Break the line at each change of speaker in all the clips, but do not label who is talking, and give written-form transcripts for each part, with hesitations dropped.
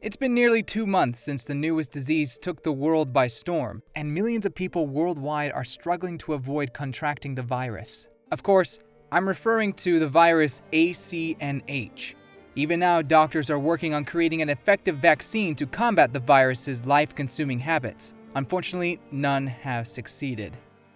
It's been nearly 2 months since the newest disease took the world by storm, and millions of people worldwide are struggling to avoid contracting the virus. Of course, I'm referring to the virus ACNH. Even now, doctors are working on creating an effective vaccine to combat the virus's life-consuming habits. Unfortunately, none have succeeded.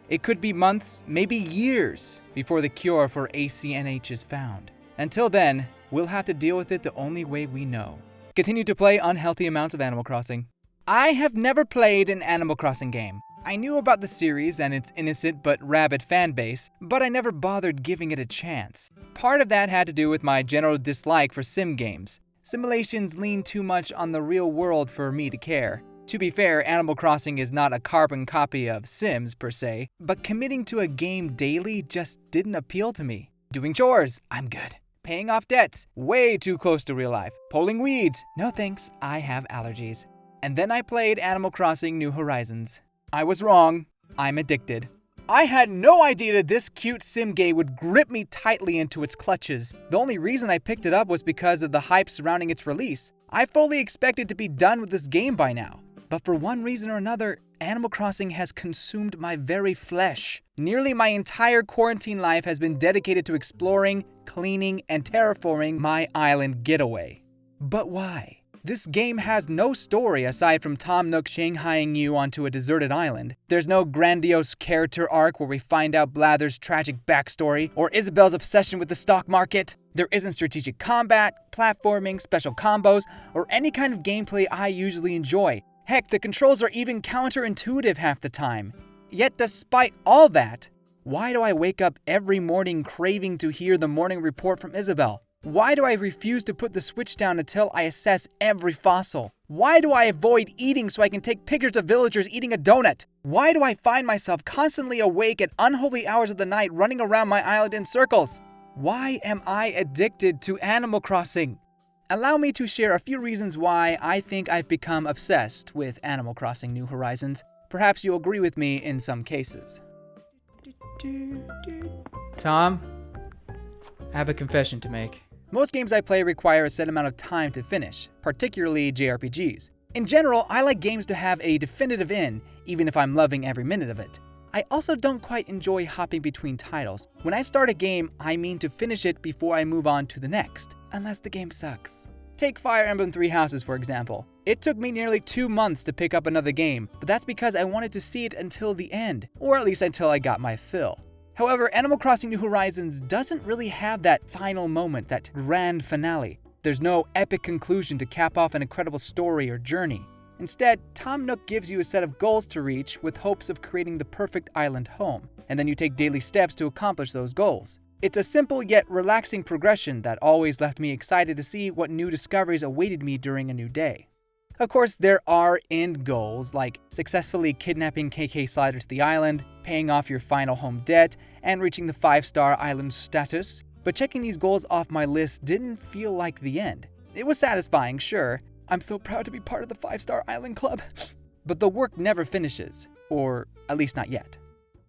It could be months, maybe years, before the cure for ACNH is found. Until then, we'll have to deal with it the only way we know. Continue to play unhealthy amounts of Animal Crossing. I have never played an Animal Crossing game. I knew about the series and its innocent but rabid fanbase, but I never bothered giving it a chance. Part of that had to do with my general dislike for sim games. Simulations lean too much on the real world for me to care. To be fair, Animal Crossing is not a carbon copy of Sims per se, but committing to a game daily just didn't appeal to me. Doing chores, I'm good. Paying off debts, way too close to real life. Pulling weeds, no thanks, I have allergies. And then I played Animal Crossing New Horizons. I was wrong, I'm addicted. I had no idea that this cute sim game would grip me tightly into its clutches. The only reason I picked it up was because of the hype surrounding its release. I fully expected to be done with this game by now. But for one reason or another, Animal Crossing has consumed my very flesh. Nearly my entire quarantine life has been dedicated to exploring, cleaning, and terraforming my island getaway. But why? This game has no story aside from Tom Nook shanghaiing you onto a deserted island. There's no grandiose character arc where we find out Blather's tragic backstory or Isabelle's obsession with the stock market. There isn't strategic combat, platforming, special combos, or any kind of gameplay I usually enjoy. Heck, the controls are even counterintuitive half the time. Yet despite all that, why do I wake up every morning craving to hear the morning report from Isabelle? Why do I refuse to put the Switch down until I assess every fossil? Why do I avoid eating so I can take pictures of villagers eating a donut? Why do I find myself constantly awake at unholy hours of the night running around my island in circles? Why am I addicted to Animal Crossing? Allow me to share a few reasons why I think I've become obsessed with Animal Crossing New Horizons. Perhaps you'll agree with me in some cases. Tom, I have a confession to make. Most games I play require a set amount of time to finish, particularly JRPGs. In general, I like games to have a definitive end, even if I'm loving every minute of it. I also don't quite enjoy hopping between titles. When I start a game, I mean to finish it before I move on to the next, unless the game sucks. Take Fire Emblem Three Houses for example. It took me nearly 2 months to pick up another game, but that's because I wanted to see it until the end, or at least until I got my fill. However, Animal Crossing New Horizons doesn't really have that final moment, that grand finale. There's no epic conclusion to cap off an incredible story or journey. Instead, Tom Nook gives you a set of goals to reach with hopes of creating the perfect island home, and then you take daily steps to accomplish those goals. It's a simple yet relaxing progression that always left me excited to see what new discoveries awaited me during a new day. Of course, there are end goals like successfully kidnapping KK Slider to the island, paying off your final home debt, and reaching the 5-star island status. But checking these goals off my list didn't feel like the end. It was satisfying, sure. I'm so proud to be part of the 5-star island club. But the work never finishes, or at least not yet.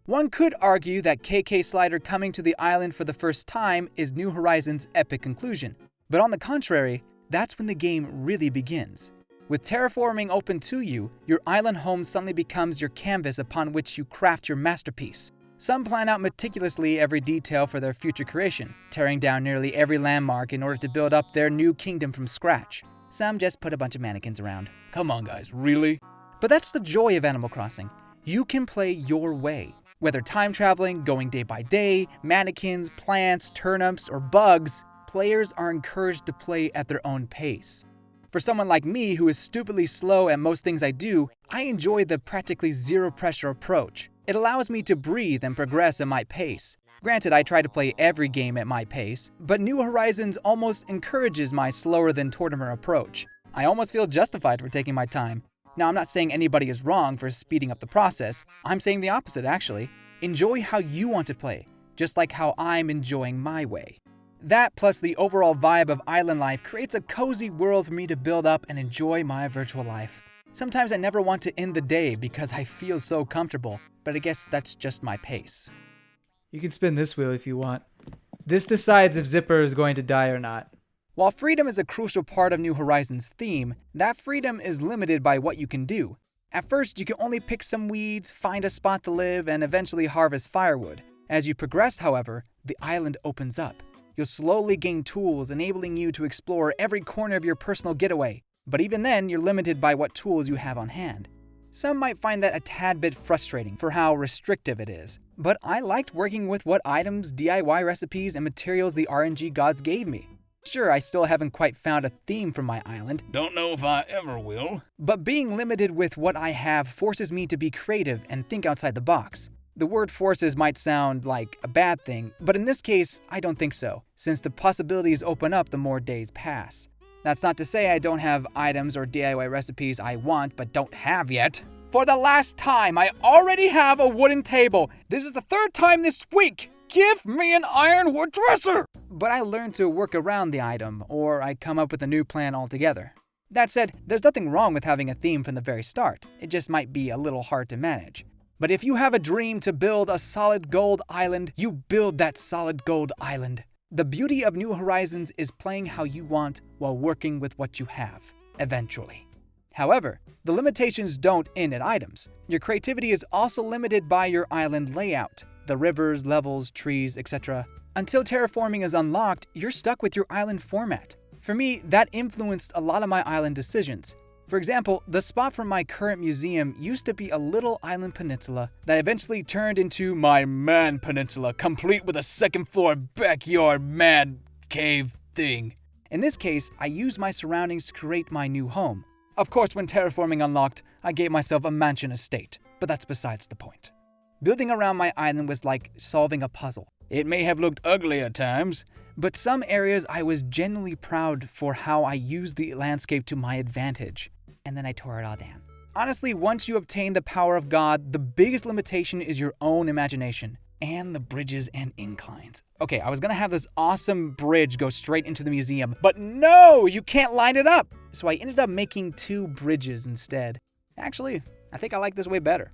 One could argue that KK Slider coming to the island for the first time is New Horizons' epic conclusion. But on the contrary, that's when the game really begins. With terraforming open to you, your island home suddenly becomes your canvas upon which you craft your masterpiece. Some plan out meticulously every detail for their future creation, tearing down nearly every landmark in order to build up their new kingdom from scratch. Some just put a bunch of mannequins around. Come on guys, really? But that's the joy of Animal Crossing. You can play your way. Whether time traveling, going day by day, mannequins, plants, turnips, or bugs, players are encouraged to play at their own pace. For someone like me who is stupidly slow at most things I do, I enjoy the practically zero pressure approach. It allows me to breathe and progress at my pace. Granted, I try to play every game at my pace, but New Horizons almost encourages my slower than Tortimer approach. I almost feel justified for taking my time. Now, I'm not saying anybody is wrong for speeding up the process. I'm saying the opposite, actually. Enjoy how you want to play, just like how I'm enjoying my way. That, plus the overall vibe of island life, creates a cozy world for me to build up and enjoy my virtual life. Sometimes I never want to end the day because I feel so comfortable, but I guess that's just my pace. You can spin this wheel if you want. This decides if Zipper is going to die or not. While freedom is a crucial part of New Horizons' theme, that freedom is limited by what you can do. At first, you can only pick some weeds, find a spot to live, and eventually harvest firewood. As you progress, however, the island opens up. You'll slowly gain tools, enabling you to explore every corner of your personal getaway. But even then, you're limited by what tools you have on hand. Some might find that a tad bit frustrating for how restrictive it is, but I liked working with what items, DIY recipes, and materials the RNG gods gave me. Sure, I still haven't quite found a theme for my island.
Don't know if I ever will.
But being limited with what I have forces me to be creative and think outside the box. The word forces might sound like a bad thing, but in this case, I don't think so, since the possibilities open up the more days pass. That's not to say I don't have items or DIY recipes I want but don't have yet. For the last time, I already have a wooden table. This is the third time this week. Give me an ironwood dresser! But I learned to work around the item, or I come up with a new plan altogether. That said, there's nothing wrong with having a theme from the very start. It just might be a little hard to manage. But if you have a dream to build a solid gold island, you build that solid gold island. The beauty of New Horizons is playing how you want while working with what you have, eventually. However, the limitations don't end at items. Your creativity is also limited by your island layout, the rivers, levels, trees, etc. Until terraforming is unlocked, you're stuck with your island format. For me, that influenced a lot of my island decisions. For example, the spot for my current museum used to be a little island peninsula that eventually turned into my man peninsula, complete with a second floor backyard man cave thing. In this case, I used my surroundings to create my new home. Of course, when terraforming unlocked, I gave myself a mansion estate, but that's besides the point. Building around my island was like solving a puzzle. It may have looked ugly at times, but some areas I was genuinely proud for how I used the landscape to my advantage. And then I tore it all down. Honestly, once you obtain the power of God, the biggest limitation is your own imagination and the bridges and inclines. Okay, I was gonna have this awesome bridge go straight into the museum, but no, you can't line it up. So I ended up making 2 bridges instead. Actually, I think I like this way better.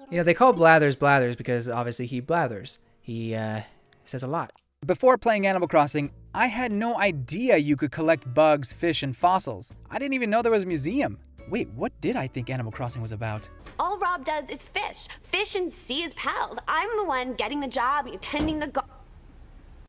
You know, they call Blathers Blathers because obviously he blathers. He says a lot.
Before playing Animal Crossing, I had no idea you could collect bugs, fish, and fossils. I didn't even know there was a museum. Wait, what did I think Animal Crossing was about?
All Rob does is fish. Fish and sea is pals. I'm the one getting the job, tending the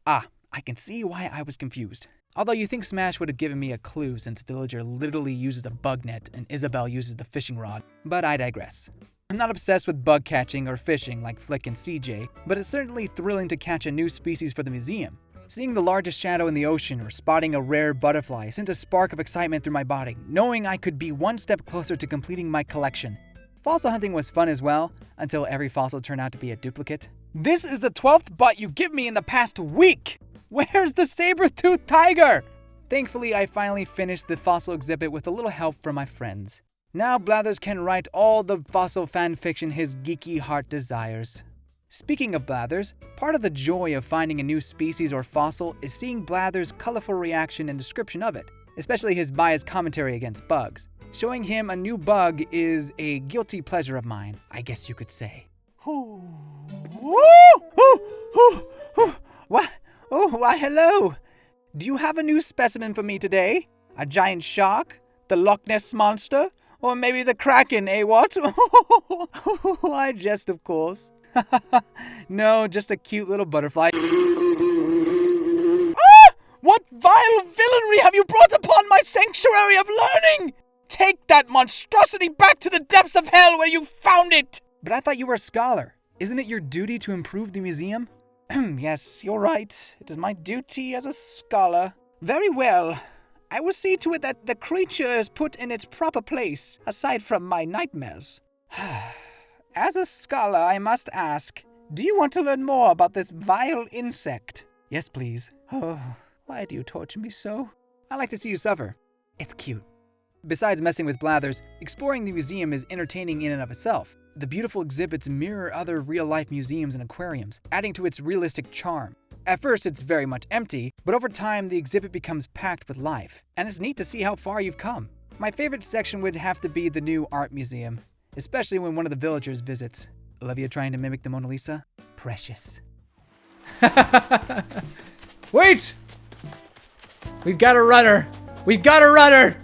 Ah, I can see why I was confused. Although you think Smash would have given me a clue since Villager literally uses a bug net and Isabelle uses the fishing rod. But I digress. I'm not obsessed with bug catching or fishing like Flick and CJ, but it's certainly thrilling to catch a new species for the museum. Seeing the largest shadow in the ocean or spotting a rare butterfly sent a spark of excitement through my body, knowing I could be one step closer to completing my collection. Fossil hunting was fun as well, until every fossil turned out to be a duplicate. This is the 12th butt you give me in the past week! Where's the saber-toothed tiger? Thankfully, I finally finished the fossil exhibit with a little help from my friends. Now Blathers can write all the fossil fanfiction his geeky heart desires. Speaking of Blathers, part of the joy of finding a new species or fossil is seeing Blathers' colorful reaction and description of it, especially his biased commentary against bugs. Showing him a new bug is a guilty pleasure of mine, I guess you could say. What? Oh, why hello! Do you have a new specimen for me today? A giant shark? The Loch Ness Monster? Or maybe the Kraken, eh what? I jest, of course. No, just a cute little butterfly. Ah! What vile villainy have you brought upon my sanctuary of learning? Take that monstrosity back to the depths of hell where you found it! But I thought you were a scholar. Isn't it your duty to improve the museum? Yes, you're right. It is my duty as a scholar. Very well. I will see to it that the creature is put in its proper place, aside from my nightmares. As a scholar, I must ask, do you want to learn more about this vile insect? Yes, please. Oh, why do you torture me so? I like to see you suffer. It's cute. Besides messing with Blathers, exploring the museum is entertaining in and of itself. The beautiful exhibits mirror other real-life museums and aquariums, adding to its realistic charm. At first, it's very much empty, but over time, the exhibit becomes packed with life. And it's neat to see how far you've come. My favorite section would have to be the new art museum, especially when one of the villagers visits. Olivia trying to mimic the Mona Lisa? Precious.
Wait! We've got a runner. We've got a runner.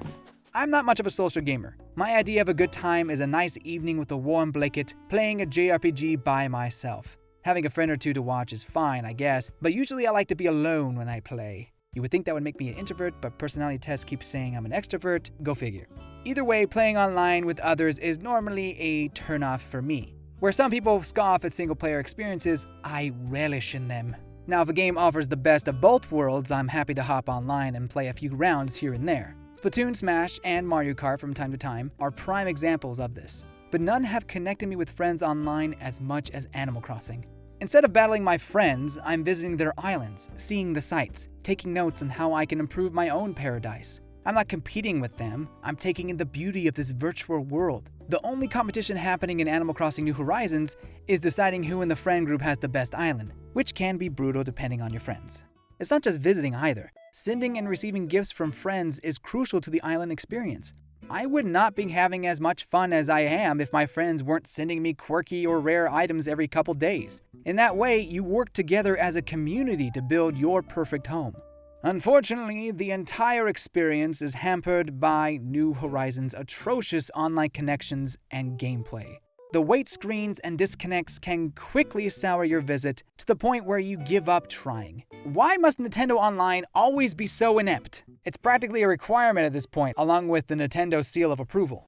I'm not much of a social gamer. My idea of a good time is a nice evening with a warm blanket, playing a JRPG by myself. Having a friend or two to watch is fine, I guess, but usually I like to be alone when I play. You would think that would make me an introvert, but personality tests keep saying I'm an extrovert. Go figure. Either way, playing online with others is normally a turnoff for me. Where some people scoff at single-player experiences, I relish in them. Now, if a game offers the best of both worlds, I'm happy to hop online and play a few rounds here and there. Splatoon, Smash, and Mario Kart from time to time are prime examples of this, but none have connected me with friends online as much as Animal Crossing. Instead of battling my friends, I'm visiting their islands, seeing the sights, taking notes on how I can improve my own paradise. I'm not competing with them, I'm taking in the beauty of this virtual world. The only competition happening in Animal Crossing New Horizons is deciding who in the friend group has the best island, which can be brutal depending on your friends. It's not just visiting either. Sending and receiving gifts from friends is crucial to the island experience. I would not be having as much fun as I am if my friends weren't sending me quirky or rare items every couple days. In that way, you work together as a community to build your perfect home. Unfortunately, the entire experience is hampered by New Horizons' atrocious online connections and gameplay. The wait screens and disconnects can quickly sour your visit to the point where you give up trying. Why must Nintendo Online always be so inept? It's practically a requirement at this point, along with the Nintendo seal of approval.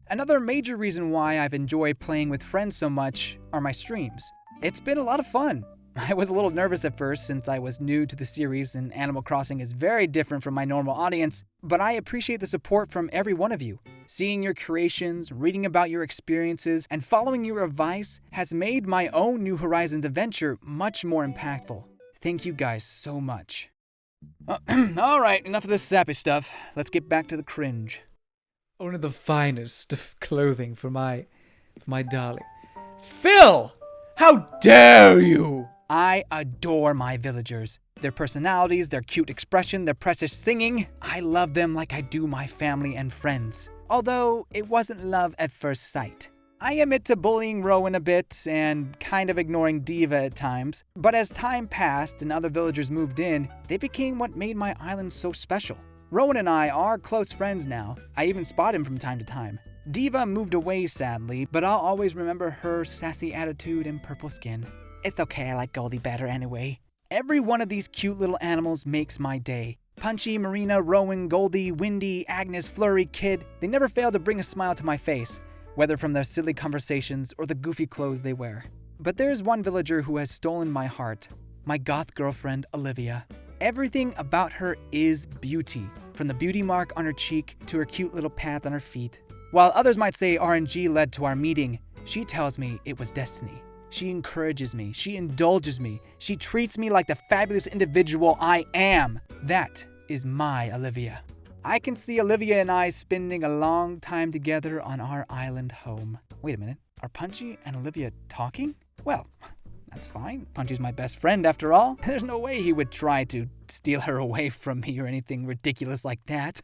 Another major reason why I've enjoyed playing with friends so much are my streams. It's been a lot of fun. I was a little nervous at first since I was new to the series and Animal Crossing is very different from my normal audience, but I appreciate the support from every one of you. Seeing your creations, reading about your experiences, and following your advice has made my own New Horizons adventure much more impactful. Thank you guys so much. Alright, enough of this sappy stuff. Let's get back to the cringe.
Only the finest of clothing for my darling. Phil! How dare you!
I adore my villagers. Their personalities, their cute expression, their precious singing. I love them like I do my family and friends. Although, it wasn't love at first sight. I admit to bullying Rowan a bit and kind of ignoring Diva at times, but as time passed and other villagers moved in, they became what made my island so special. Rowan and I are close friends now. I even spot him from time to time. Diva moved away sadly, but I'll always remember her sassy attitude and purple skin. It's okay, I like Goldie better anyway. Every one of these cute little animals makes my day. Punchy, Marina, Rowan, Goldie, Windy, Agnes, Flurry, Kid, they never fail to bring a smile to my face, whether from their silly conversations or the goofy clothes they wear. But there's one villager who has stolen my heart, my goth girlfriend, Olivia. Everything about her is beauty, from the beauty mark on her cheek to her cute little path on her feet. While others might say RNG led to our meeting, she tells me it was destiny. She encourages me, she indulges me, she treats me like the fabulous individual I am. That is my Olivia. I can see Olivia and I spending a long time together on our island home. Wait a minute, are Punchy and Olivia talking? Well, that's fine. Punchy's my best friend after all. There's no way he would try to steal her away from me or anything ridiculous like that.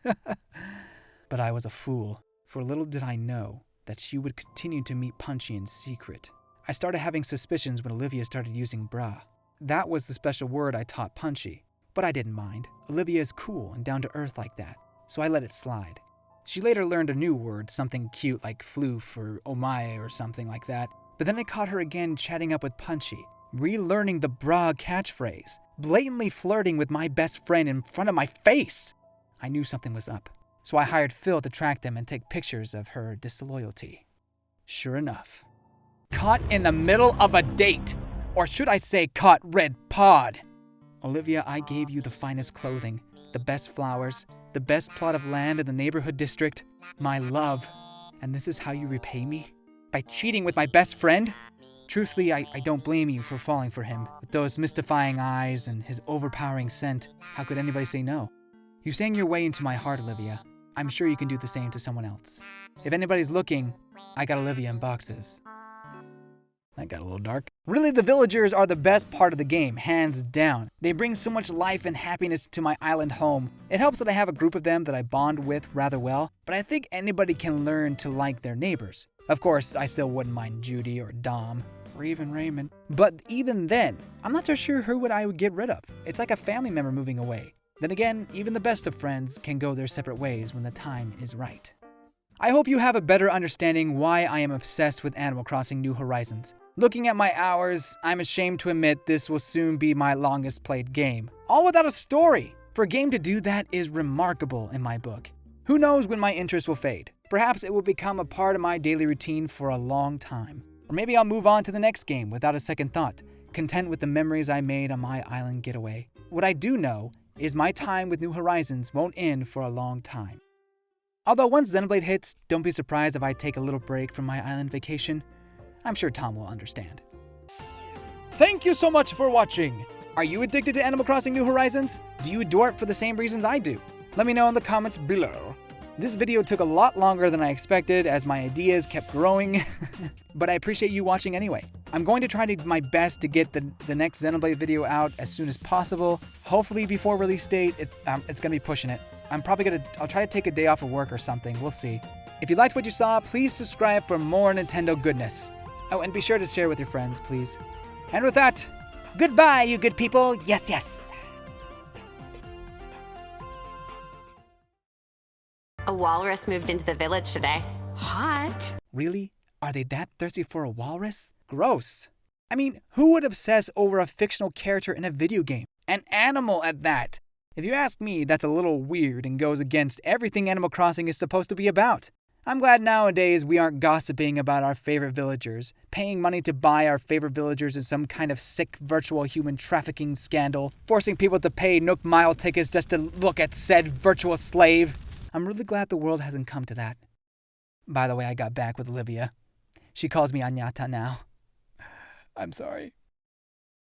But I was a fool, for little did I know that she would continue to meet Punchy in secret. I started having suspicions when Olivia started using bra. That was the special word I taught Punchy, but I didn't mind. Olivia is cool and down to earth like that, so I let it slide. She later learned a new word, something cute like floof or omae or something like that, but then I caught her again chatting up with Punchy, relearning the bra catchphrase, blatantly flirting with my best friend in front of my face. I knew something was up, so I hired Phil to track them and take pictures of her disloyalty. Sure enough. Caught in the middle of a date, or should I say caught red pod. Olivia, I gave you the finest clothing, the best flowers, the best plot of land in the neighborhood district, my love. And this is how you repay me? By cheating with my best friend? Truthfully, I don't blame you for falling for him. With those mystifying eyes and his overpowering scent, how could anybody say no? You sang your way into my heart, Olivia. I'm sure you can do the same to someone else. If anybody's looking, I got Olivia in boxes. That got a little dark. Really, the villagers are the best part of the game, hands down. They bring so much life and happiness to my island home. It helps that I have a group of them that I bond with rather well, but I think anybody can learn to like their neighbors. Of course, I still wouldn't mind Judy or Dom, or even Raymond. But even then, I'm not so sure who I would get rid of. It's like a family member moving away. Then again, even the best of friends can go their separate ways when the time is right. I hope you have a better understanding why I am obsessed with Animal Crossing New Horizons. Looking at my hours, I'm ashamed to admit this will soon be my longest played game. All without a story! For a game to do that is remarkable in my book. Who knows when my interest will fade? Perhaps it will become a part of my daily routine for a long time. Or maybe I'll move on to the next game without a second thought, content with the memories I made on my island getaway. What I do know is my time with New Horizons won't end for a long time. Although once Xenoblade hits, don't be surprised if I take a little break from my island vacation. I'm sure Tom will understand. Thank you so much for watching! Are you addicted to Animal Crossing New Horizons? Do you adore it for the same reasons I do? Let me know in the comments below. This video took a lot longer than I expected as my ideas kept growing, but I appreciate you watching anyway. I'm going to try to do my best to get the next Xenoblade video out as soon as possible. Hopefully before release date, it's gonna be pushing it. I'll try to take a day off of work or something, we'll see. If you liked what you saw, please subscribe for more Nintendo goodness. Oh, and be sure to share with your friends, please. And with that, goodbye, you good people. Yes, yes.
A walrus moved into the village today. Hot.
Really? Are they that thirsty for a walrus? Gross. I mean, who would obsess over a fictional character in a video game? An animal at that. If you ask me, that's a little weird and goes against everything Animal Crossing is supposed to be about. I'm glad nowadays we aren't gossiping about our favorite villagers, paying money to buy our favorite villagers in some kind of sick virtual human trafficking scandal, forcing people to pay Nook Mile tickets just to look at said virtual slave. I'm really glad the world hasn't come to that. By the way, I got back with Olivia. She calls me Anyata now. I'm sorry.